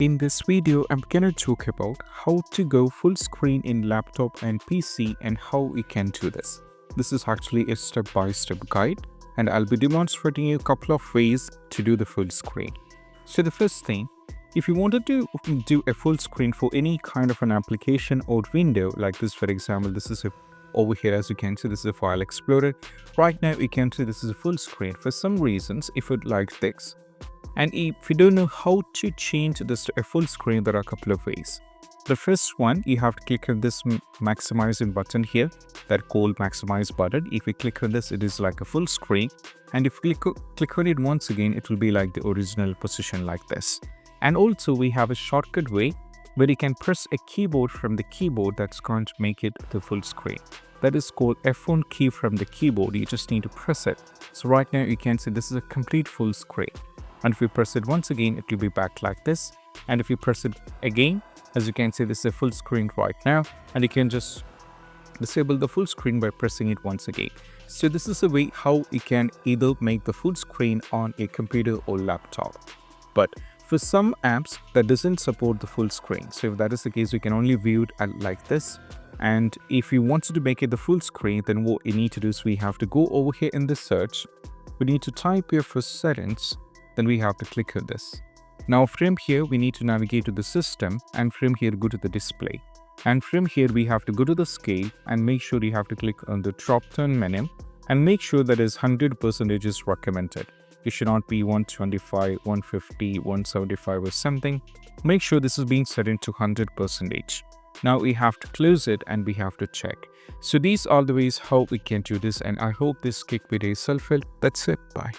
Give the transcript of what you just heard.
In this video, I'm gonna talk about how to go full screen in laptop and PC and how we can do this. This is actually a step-by-step guide, and I'll be demonstrating you a couple of ways to do the full screen. So the first thing, if you wanted to do a full screen for any kind of an application or window like this, for example, this is over here, as you can see, this is a file explorer. Right now, you can see this is a full screen. For some reasons, if you'd like this, and if you don't know how to change this to a full screen, there are a couple of ways. The first one, you have to click on this maximizing button here, that called maximize button. If you click on this, it is like a full screen. And if you click on it once again, it will be like the original position like this. And also we have a shortcut way where you can press a keyboard from the keyboard that's going to make it the full screen. That is called F1 key from the keyboard. You just need to press it. So right now you can see this is a complete full screen. And if you press it once again, it will be back like this. And if you press it again, as you can see, this is a full screen right now. And you can just disable the full screen by pressing it once again. So this is a way how you can either make the full screen on a computer or laptop. But for some apps that doesn't support the full screen. So if that is the case, you can only view it like this. And if you wanted to make it the full screen, then what you need to do is we have to go over here in the search. We need to type here for settings. Then we have to click on this. Now from here, we need to navigate to the system, and from here go to the display. And from here, we have to go to the scale and make sure you have to click on the drop down menu and make sure that is 100% is recommended. It should not be 125, 150, 175 or something. Make sure this is being set into 100%. Now we have to close it and we have to check. So these are the ways how we can do this, and I hope this quick video is helpful. That's it. Bye.